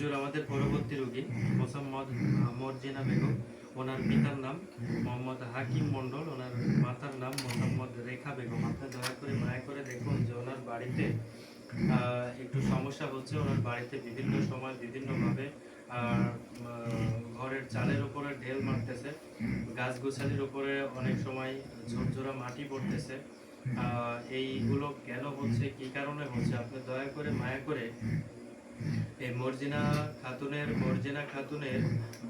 হুজুর আমাদের পরবর্তী রোগী মোসাম্মদ মর্জিনা বেগম, ওনার পিতার নাম মোহাম্মদ হাকিম মণ্ডল, ওনার মাতার নাম মোসাম্মদ রেখা বেগম। আপনি দয়া করে মায়া করে দেখুন যে ওনার বাড়িতে একটু সমস্যা হচ্ছে। ওনার বাড়িতে বিভিন্ন সময় বিভিন্নভাবে ঘরের চালের উপরে ঢেল মারতেছে, গাছগুছালির উপরে অনেক সময় ঝোরঝোরা মাটি পড়তেছে। এইগুলো কেন হচ্ছে, কি কারণে হচ্ছে, আপনি দয়া করে মায়া করে এই মর্জিনা খাতুনের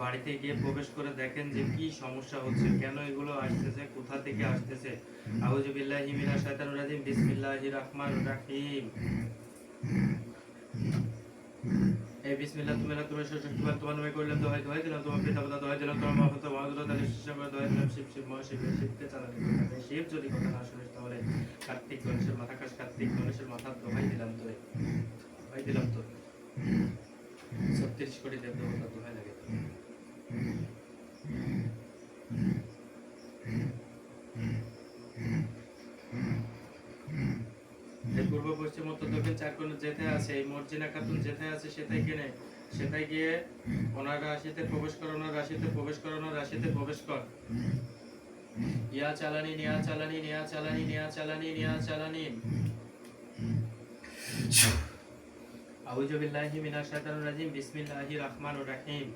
বাড়িতে গিয়ে প্রবেশ করে দেখেন যে কি সমস্যা হচ্ছে, কেন এগুলো আসতেছে, কোথা থেকে আসতেছে। আউযু বিল্লাহি মিনাশ শাইতানির রাজিম, বিসমিল্লাহির রহমানির রহিম। এই বিসমিল্লাহ তুমি না তুমি শক্তিবান, তোমার নামে করলাম, দোহাই দোহাই দিলাম তোমার পিতা মাতা, দোহাই দিলাম তোমার মা পিতা মহাদুর তাদের শিষ্য করে, দোহাই দিলাম শিব শিব মহাশিব, শিবকে চালানি করতে। শিব যদি কথা না শুনিস তাহলে কার্তিক গণেশের মাথা কাশ, কার্তিক গণেশের মাথা দোহাই দিলাম তোরে, দোহাই দিলাম তোর 36 কোটি দেব দেবতা দোহাই লাগে। এই পূর্ব পশ্চিম উত্তর দক্ষিণ চার কোণে যেথায় আছে এই মর্জিনা খাতুন, যেথায় আছে সেটাই গিয়ে ওনার রাশিতে প্রবেশ কর, ওনার রাশিতে প্রবেশ কর, ওনার রাশিতে প্রবেশ কর। ইয়া চালানি নিয়া চালানি নিয়া চালানি নিয়া চালানি নিয়া চালানি। আউযু বিল্লাহি মিনাশ শাইতানির রাজিম, বিসমিল্লাহির রহমানির রহিম।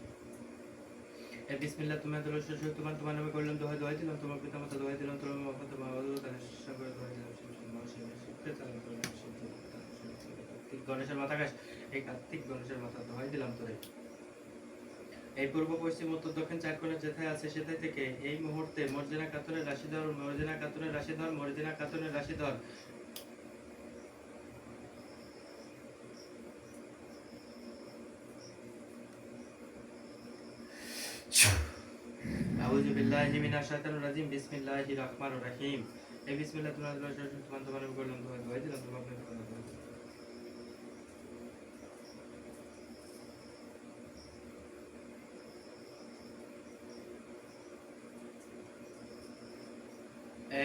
এই বিসমিল্লাহ তুমি আদর সুযোগ তোমার নামে করলাম, দোহাই দোহাই দিলাম তোমার পিতা মাতা, দোহাই দিলাম তোমার মাতা মহাদুর তাদের শিষ্য করে, দোহাই দিলাম শিব শিব মহাশিব, শিবকে চালানি করলাম, কার্তিক গণেশের মাথা কাশ, এই কার্তিক গণেশের মাথা দোহাই দিলাম তোরে। এই পূর্ব পশ্চিম উত্তর দক্ষিণ চার কোণে যেথায় আছে সেটাই থেকে এই মুহূর্তে মর্জিনা খাতুনের রাশিধর, মর্জিনা খাতুনের রাশিধর, মর্জিনা খাতুনের রাশিধর। আউযু বিল্লাহি মিনাশ শাইতানির রাজিম, বিসমিল্লাহির রহমানির রহিম। এই বিসমিল্লাহ তোমার নামে করলাম, দোহাই দিলাম তোমার পিতা মাতা।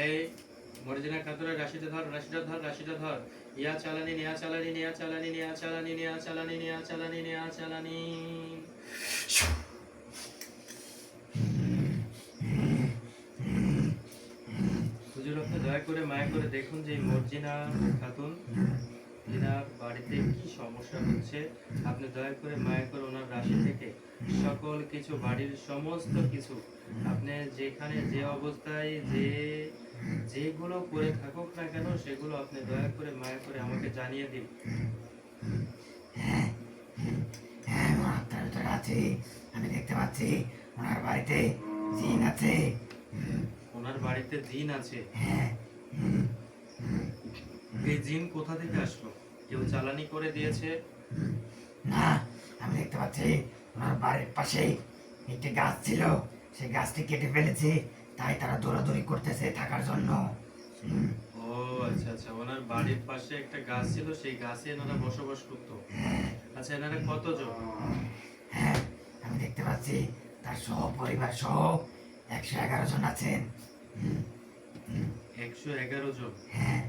এই মর্জিনা খাতুনের রাশিটা ধর, রাশিটা ধর, রাশিটা ধর। ইয়া চালানি নিয়া চালানি নিয়া চালানি নিয়া চালানি নিয়া চালানি নিয়া চালানি নিয়া চালানি। হুজুর আপনি দয়া করে মায়া করে দেখুন যে মর্জিনা খাতুন এনার বাড়িতে কি সমস্যা হচ্ছে। আপনি দয়া করে মায়া করে ওনার রাশি থেকে সকল কিছু, বাড়ির সমস্ত কিছু, আপনি যেখানে যে অবস্থায় যেগুলো করে থাকুক না কেন সেগুলো আপনি দয়া করে মায়া করে আমাকে জানিয়ে দিন। আছে, আমি দেখতে পাচ্ছি ওনার বাড়িতে জিন আছে। ওনার বাড়িতে জিন আছে? এই জিন কোথা থেকে আসলো? কেউ চালানি করে দিয়েছে? না, আমি দেখতে পাচ্ছি ওনার বাড়ির পাশেই একটি গাছ ছিল, সেই গাছটি কেটে ফেলেছে, তাই তারা দৌড়াদৌড়ি করতেছে থাকার জন্য। ও আচ্ছা আচ্ছা, ওনার বাড়ির পাশে একটা গাছ ছিল, সেই গাছে এনারা বসবাস করতো। আচ্ছা, এনারা কতজন? হ্যাঁ, আমি দেখতে পাচ্ছি তার সহ পরিবার সহ 111 জন আছেন। 111 জন? হ্যাঁ।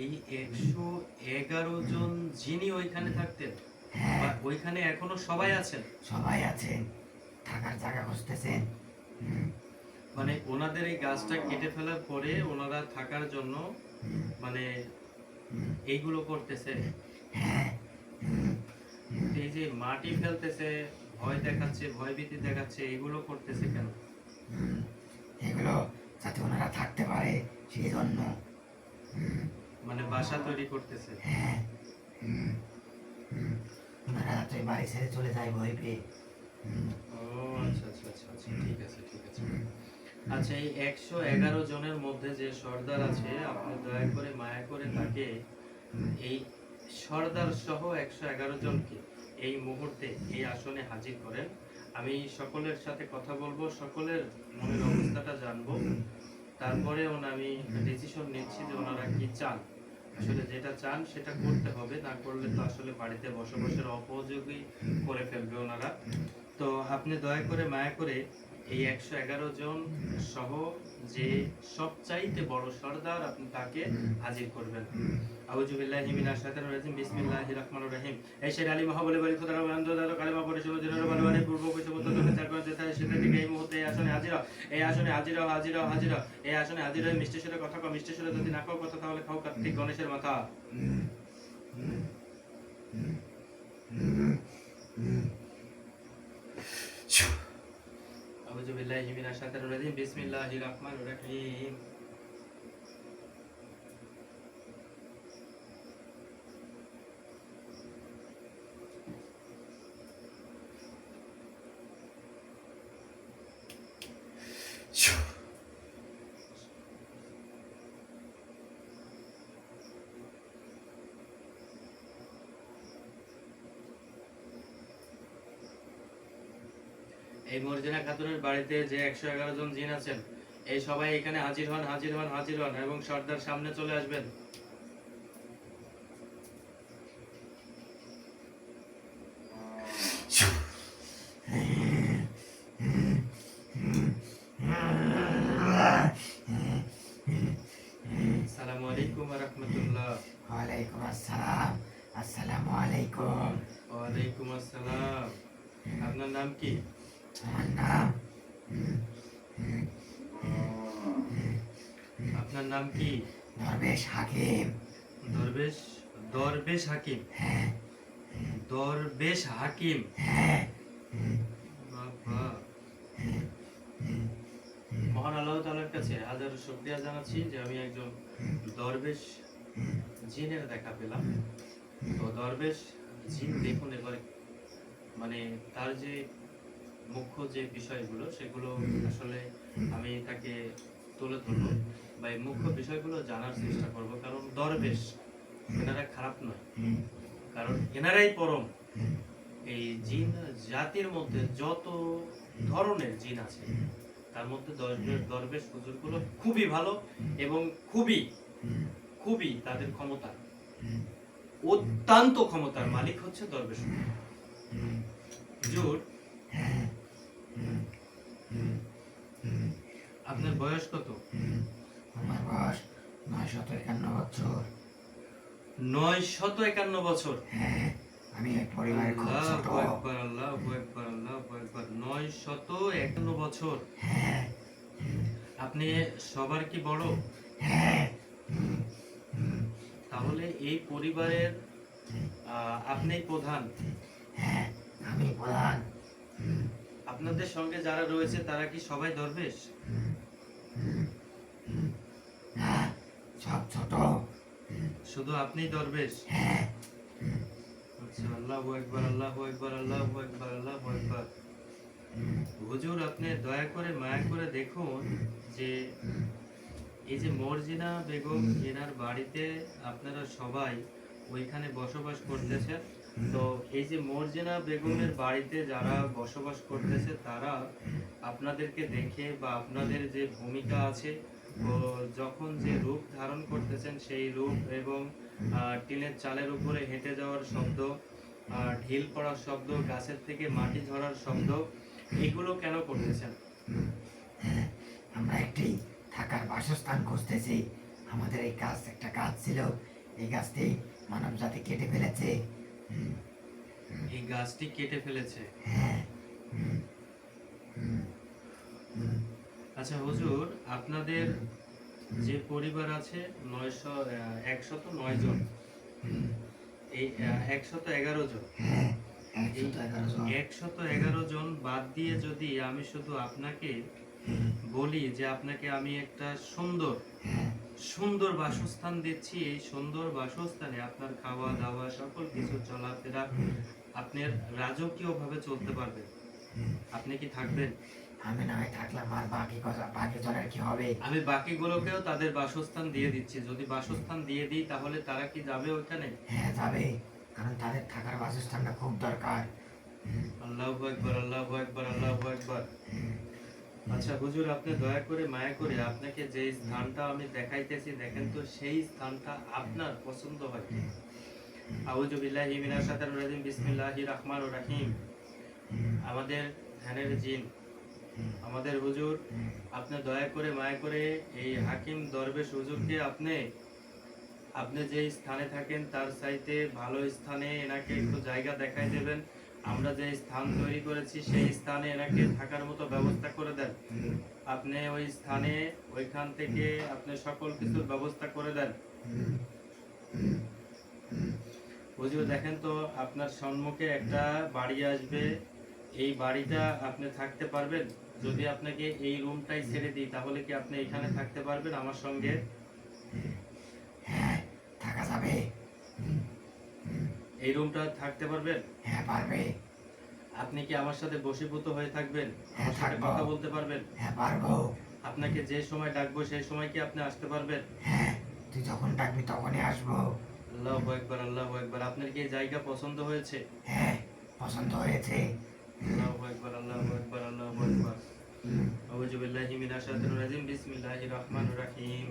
এই 111 জন যিনি ওইখানে থাকতেন, বা ওইখানে এখনো সবাই আছেন? সবাই আছেন, থাকার জায়গা খুঁজতেছেন। মানে ওনাদের এই গাছটা কেটে ফেলার পরে ওনারা থাকার জন্য মানে এইগুলো করতেছে। এই যে মাটি ফেলতেছে, ভয় দেখাচ্ছে, ভয়ভীতি দেখাচ্ছে, এগুলো করতেছে কেন? এগুলো যাতে ওনারা থাকতে পারে সেই জন্য। মানে বাসা তৈরি করতেছে? ওনারা যাতে বাড়ি ছেড়ে চলে যায় ভয় পেয়ে। ও আচ্ছা আচ্ছা আচ্ছা আচ্ছা, ঠিক আছে ঠিক আছে। আচ্ছা, এই 111 জনের মধ্যে যে সর্দার আছে, আপনি দয়া করে মায়া করে তাকে, এই সর্দার সহ 111 জনকে এই মুহূর্তে এই আসনে হাজির করেন। আমি সকলের সাথে কথা বলবো, সকলের মনের অবস্থাটা জানবো, তারপরে আমি ডিসিশন নিচ্ছি যে ওনারা কি চান। আসলে যেটা চান সেটা করতে হবে, না করলে তো আসলে বাড়িতে বসবাসের অপযোগী করে ফেলবে ওনারা। তো আপনি দয়া করে মায়া করে এই 111 জন সহ যে সবচাইতে বড় সর্দার আপনি তাকে হাজির করবেন। আউযু বিল্লাহি মিনাশ শাইতানির রাজিম বিসমিল্লাহির রাহমানির রহিম। এই শের আলী মহাবলী বলি খোদার বন্ধ দাও কালিমা পড়ে শুনো দিনের বলবানে পূর্ব কিছু মত তোকে চার করে যেতে সেটা থেকে এই মুহূর্তে এই আসনে হাজির হও, এই আসনে হাজির হও, হাজির হও, হাজির হও, এই আসনে হাজির হয়ে মিষ্টি সুরে কথা কও, মিষ্টি সুরে যদি না কও কথা তাহলে খাও কার্তিক গণেশের মাথা। আউযু বিল্লাহি মিনাশ শাইতানির রাজিম বিসমিল্লাহির রাহমানির রহিম। এই মর্জিনা খাতুনের বাড়িতে যে 111 জন জিন আছেন এই সবাই এখানে হাজির হন, হাজির হন, হাজির হন এবং সর্দার সামনে চলে আসবেন। আসসালামু আলাইকুম ওয়া রাহমাতুল্লাহ। ওয়ালাইকুম আসসালাম। আসসালামু আলাইকুম। ওয়ালাইকুম আসসালাম। আপনার নাম কি? আমার নাম আপনার নাম কি? দরবেশ হাকিম। দরবেশ, দরবেশ হাকিম। হ্যাঁ দরবেশ হাকিম। হ্যাঁ। বাবা। মহান আল্লাহ তাআলার কাছে হাজার শুকরিয়া জানাচ্ছি যে আমি একজন দরবেশ জিনের দেখা পেলাম। তো দরবেশ জিন দেখুন এবারে মানে তার যে মুখ্য যে বিষয়গুলো সেগুলো আসলে আমি তাকে তুলে ধরবো বা এই মুখ্য বিষয়গুলো জানার চেষ্টা করব, কারণ দরবেশ এনারা খারাপ নয়, কারণ এনারাই পরম। এই জিন জাতির মধ্যে যত ধরনের জিন আছে তার মধ্যে দরবেশ হুজুরগুলো খুবই ভালো এবং খুবই খুবই তাদের ক্ষমতা, অত্যন্ত ক্ষমতার মালিক হচ্ছে দরবেশ হুজুর। আপনার বয়স কত? আমার বয়স 951 বছর। 951 বছর। হ্যাঁ, আমি এক পরিবারের খুব ছোট। আল্লাহু আকবার, আল্লাহু আকবার, আল্লাহু আকবার। 951 বছর। হ্যাঁ আপনি সবার কি বড়? হ্যাঁ। তাহলে এই পরিবারের আপনিই প্রধান। হ্যাঁ, আমি প্রধান। আপনাদের সঙ্গে যারা রয়েছে তারা কি সবাই দরবেশ? না, সব ছোট। শুধু আপনিই দরবেশ? হ্যাঁ। আচ্ছা, আল্লাহু আকবার, আল্লাহু আকবার, আল্লাহু আকবার, আল্লাহু আকবার। হুজুর আপনি দয়া করে মায়া করে দেখুন যে এই যে মর্জিনা বেগম এনার বাড়িতে আপনারা সবাই ওইখানে বসবাস করতেছেন। তো এই যে মর্জিনা বেগমের বাড়িতে যারা বসবাস করতেছে তারা আপনাদেরকে দেখে বা আপনাদের যে ভূমিকা আছে ও যখন যে রূপ ধারণ করতেছেন সেই রূপ এবং টিনের চালের উপরে হেঁটে যাওয়ার শব্দ, ঢিল পড়ার শব্দ, গাছের থেকে মাটি ঝরার শব্দ, এগুলো কেন করতেছেন? আমরা একটি থাকার বাসস্থান খুঁজতেছি। আমাদের এই গাছ একটা গাছ ছিল, এই গাছটি মানব জাতি কেটে ফেলেছে। এই গাছটি কেটে ফেলেছে? হ্যাঁ। আচ্ছা হুজুর, আপনাদের যে পরিবার আছে 109 জন, এই 111 জন, হ্যাঁ, এই 111 জন। 111 জন বাদ দিয়ে যদি আমি শুধু আপনাকে বলি যে আপনাকে আমি একটা সুন্দর সুন্দর বাসস্থান দিচ্ছি, এই সুন্দর বাসস্থানে আপনার খাওয়া দাওয়া সকল কিছু চলাফেরা আপনার রাজকীয় ভাবে চলতে পারবেন, আপনি কি থাকবেন? আমি না হয় থাকলাম, আর বাকি জনের কি হবে? আমি বাকিগুলোকেও তাদের বাসস্থান দিয়ে দিচ্ছি। যদি বাসস্থান দিয়ে দিই তাহলে তারা কি যাবে ওখানে? হ্যাঁ যাবে, কারণ তাদের থাকার বাসস্থানটা খুব দরকার। আল্লাহু আকবার, আল্লাহু আকবার, আল্লাহু আকবার। আচ্ছা হুজুর, আপনি দয়া করে মায়া করে আপনাকে যে স্থানটা আমি দেখাইতেছি দেখেন তো সেই স্থানটা আপনার পছন্দ হয় কি? আউযু বিল্লাহি মিনাশ শাইতানির রাজিম বিসমিল্লাহির রাহমানির রহিম। আমাদের ধ্যানের জিন আমাদের হুজুর, আপনি দয়া করে মায়া করে এই হাকিম দরবেশ হুজুরকে আপনি আপনি যে স্থানে থাকেন তার চাইতে ভালো স্থানে এনাকে একটু জায়গা দেখাই দেবেন। আমরা যে স্থান তৈরি করেছি সেই স্থানে এনাকে থাকার মতো ব্যবস্থা করে দেন। আপনি ওই স্থানে ওইখান থেকে আপনি সকল কিছুর ব্যবস্থা করে দেন। হুজুর দেখেন তো, আপনার সম্মুখে একটা বাড়ি আসবে, এই বাড়িটা আপনি থাকতে পারবেন? যদি আপনাকে এই রুমটাই ছেড়ে দিই তাহলে কি আপনি এখানে থাকতে পারবেন আমার সঙ্গে? হ্যাঁ, থাকা যাবে। এই রুমটা থাকতে পারবেন? হ্যাঁ, পারবে। আপনি কি আমার সাথে বশীভূত হয়ে থাকবেন? হ্যাঁ, আমার সাথে থাকবো। কথা বলতে পারবেন? হ্যাঁ, পারবো। আপনাকে যে সময় ডাকবো সেই সময় কি আপনি আসতে পারবেন? হ্যাঁ, তুই যখন ডাকবি তখনই আসবো। আল্লাহু আকবার, আল্লাহু আকবার। আপনার কি এই জায়গা পছন্দ হয়েছে? হ্যাঁ, পছন্দ হয়েছে। আল্লাহু আকবার, আল্লাহু আকবার, আল্লাহু আকবার। আউযু বিল্লাহি মিনাশ শাইতানির রাজিম। বিসমিল্লাহির রহমানির রহিম।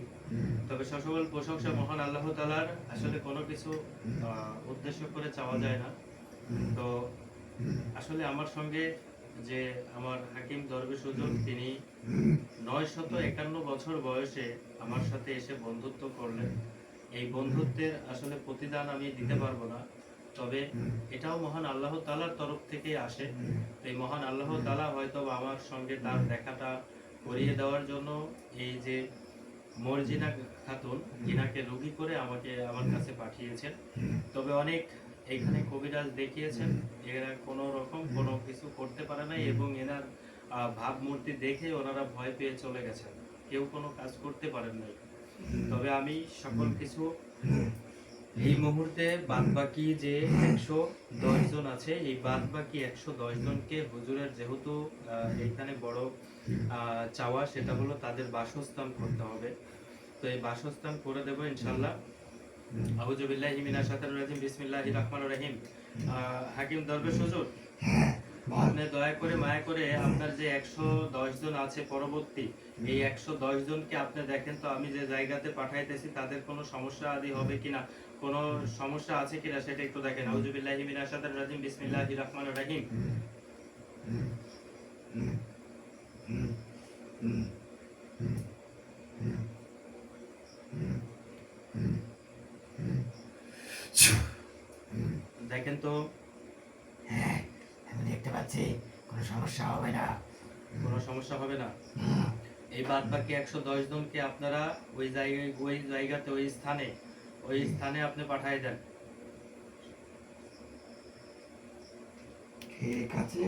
তবে সকল প্রশংসা মহান আল্লাহ তাআলার। আসলে কোনো কিছু উদ্দেশ্য করে চাওয়া যায় না। তো আসলে আমার সঙ্গে যে আমার হাকিম দরবেশ হুজুর, তিনি 951 বছর বয়সে আমার সাথে এসে বন্ধুত্ব করলেন। এই বন্ধুত্বের আসলে প্রতিদান আমি দিতে পারবো না, তবে এটাও মহান আল্লাহ তাআলার তরফ থেকে আসে। এই মহান আল্লাহ তাআলা হয়তো আমার সঙ্গে তার দেখাটা করিয়ে দেওয়ার জন্য এই যে মর্জিনা খাতুন, ইনাকে রোগী করে আমাকে আমার কাছে পাঠিয়েছেন। তবে অনেক এখানে কবিরাজ দেখিয়েছেন, এরা কোনো রকম কোনো কিছু করতে পারে নাই এবং এনার ভাবমূর্তি দেখে ওনারা ভয় পেয়ে চলে গেছেন, কেউ কোনো কাজ করতে পারেন নাই। তবে আমি সকল কিছু এই মুহূর্তে বাদবাকি যে 110 জন আছে, এই বাদবাকি 110 জনকে হুজুরের যেহেতু এইখানে বড় চাওয়া, সেটা হলো তাদের বাসস্থান করতে হবে। তো এই বাসস্থান করে দেব ইনশাআল্লাহ। আউযু বিল্লাহি মিনাশ শাইতানির রাজিম। বিসমিল্লাহির রহমানির রহিম। হাকিম দরবেশ হুজুর, আপনি দয়া করে মায়া করে আপনার যে 110 জন আছে পরবর্তী, এই 110 জনকে আপনি দেখেন তো আমি যে জায়গাতে পাঠাইতেছি তাদের কোনো সমস্যা আদি হবে কিনা, কোনো সমস্যা আছে কিনা সেটা একটু দেখেন। আউযু বিল্লাহি মিনাশ শাইতানির রাজিম। বিসমিল্লাহির রহমানির রহিম। দেখেন তো। হ্যাঁ, আমি দেখতে পাচ্ছি কোনো সমস্যা হবে না। কোনো সমস্যা হবে না। এই বাদ বাকি 110 জনকে আপনারা ওই জায়গায় ওই জায়গাতে ওই স্থানে আপনি পাঠিয়ে দেন। ঠিক আছে।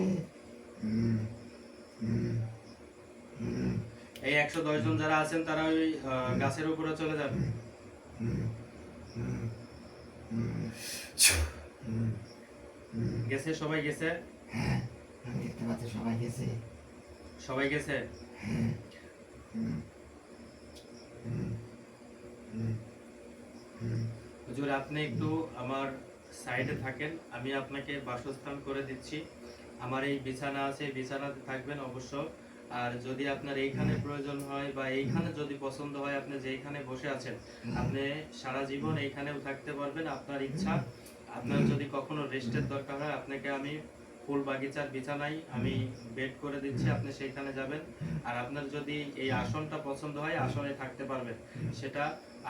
এই 110 জন যারা আছেন তারা ওই গাছের উপরে চলে যান। গেছে, সবাই গেছে? হ্যাঁ, আমি দেখতে পাচ্ছি সবাই গেছে। সবাই গেছে? হুজুর, আপনি একটু আমার সাইডে থাকেন, আমি আপনাকে বাসস্থান করে দিচ্ছি। আমার এই বিছানা আছে, এই বিছানাতে থাকবেন অবশ্য। আর যদি আপনার এইখানে প্রয়োজন হয় বা এইখানে যদি পছন্দ হয়, আপনি যেইখানে বসে আছেন আপনি সারা জীবন এইখানেও থাকতে পারবেন, আপনার ইচ্ছা। আপনার যদি কখনো রেস্টের দরকার হয়, আপনাকে আমি ফুল বাগিচার বিছানায় আমি বেড করে দিচ্ছি, আপনি সেইখানে যাবেন। আর আপনার যদি এই আসনটা পছন্দ হয় আসনে থাকতে পারবেন, সেটা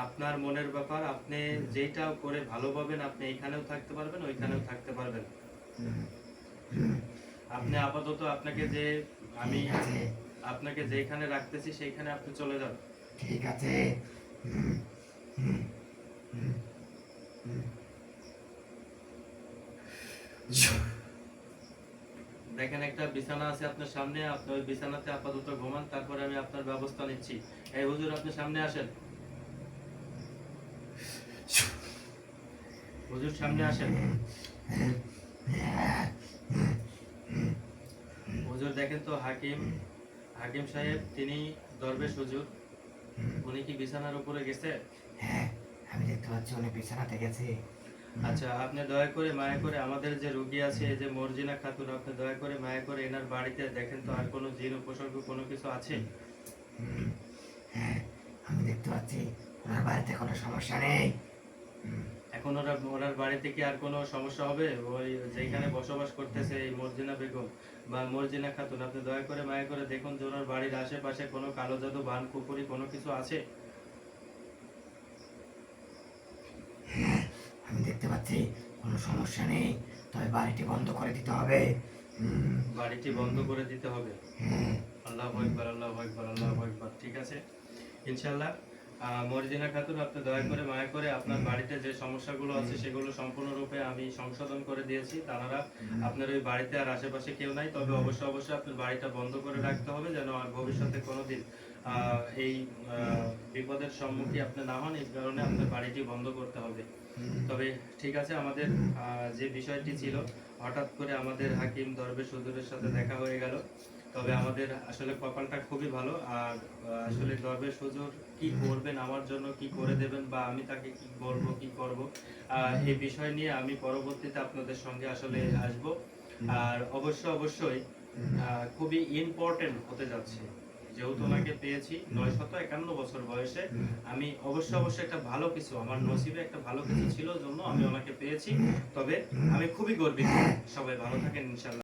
আপনার মনের ব্যাপার। আপনি যেটা করে ভালো পাবেন আপনি এইখানেও থাকতে পারবেন, ওইখানেও থাকতে পারবেন। আপনি আপাতত আপনাকে যে আমি আপনাকে যেখানে রাখতেছি সেইখানে আপনি চলে যান। ঠিক আছে। দেখেন একটা বিছানা আছে আপনার সামনে, আপনি ওই বিছানাতে আপাতত ঘুমান, তারপরে আমি আপনার ব্যবস্থা নিচ্ছি। এই হুজুর, আপনি সামনে আসেন। হুজুর, সামনে আসেন। হুজুর দেখেন তো, হাকিম সাহেব, তিনি দরবেশ হুজুর, উনি কি বিছানার উপরে গেছে? হ্যাঁ, আমি দেখতে পাচ্ছি উনি বিছানাতে গেছে। আচ্ছা, আপনি দয়া করে মায়া করে আমাদের যে রোগী আছে এই যে মর্জিনা খাতুন, আপনি দয়া করে মায়া করে এনার বাড়িতে দেখেন তো আর কোনো জিন উপসর্গ কোনো কিছু আছে? হ্যাঁ, আমি দেখতে পাচ্ছি ওনার বাড়িতে কোনো সমস্যা নেই। এখন ওনার বাড়িতে কি আর কোনো সমস্যা হবে? ওই যেখানে বসবাস করতেছে এই মর্জিনা বেগম বা মর্জিনা খাতুন, আপনি দয়া করে মায়া করে দেখুন যে ওনার বাড়ির আশেপাশে কোনো কালো জাদু বান কুপুরি কোনো কিছু আছে? আমি দেখতে পাচ্ছি কোনো সমস্যা নেই, তবে বাড়িটি বন্ধ করে দিতে হবে। বাড়িটি বন্ধ করে দিতে হবে। হ্যাঁ, আল্লাহু আকবার, আল্লাহু আকবার, আল্লাহু আকবার। ঠিক আছে, ইনশাআল্লাহ। মর্জিনা খাতুন, আপনি দয়া করে মায়া করে আপনার বাড়িতে যে সমস্যাগুলো আছে সেগুলো সম্পূর্ণরূপে আমি সংশোধন করে দিয়েছি। তারা আপনার ওই বাড়িতে আর আশেপাশে কেউ নাই, তবে অবশ্যই আপনার বাড়িটা বন্ধ করে রাখতে হবে যেন আর ভবিষ্যতে কোনোদিন এই বিপদের সম্মুখীন আপনি না হন। এই কারণে আপনার বাড়িটি বন্ধ করতে হবে। তবে ঠিক আছে, আমাদের যে বিষয়টি ছিল, হঠাৎ করে আমাদের হাকিম দরবেশ হুজুরের সাথে দেখা হয়ে গেল। তবে আমাদের আসলে কপালটা খুবই ভালো। আর আসলে দরবেশ হুজুর কি করবেন আমার জন্য, কি করে দেবেন, বা আমি তাকে কি বলবো কি করব, এই বিষয় নিয়ে আমি পরবর্তীতে আপনাদের সঙ্গে আসলে আসব। আর অবশ্যই খুবই ইম্পর্টেন্ট হতে যাচ্ছে, যেহেতু ওনাকে পেয়েছি 951 বছর বয়সে। আমি অবশ্যই একটা ভালো কিছু, আমার নসিবে একটা ভালো কিছু ছিল জন্য আমি ওনাকে পেয়েছি। তবে আমি খুবই গর্বিত। সবাই ভালো থাকেন ইনশাআল্লাহ।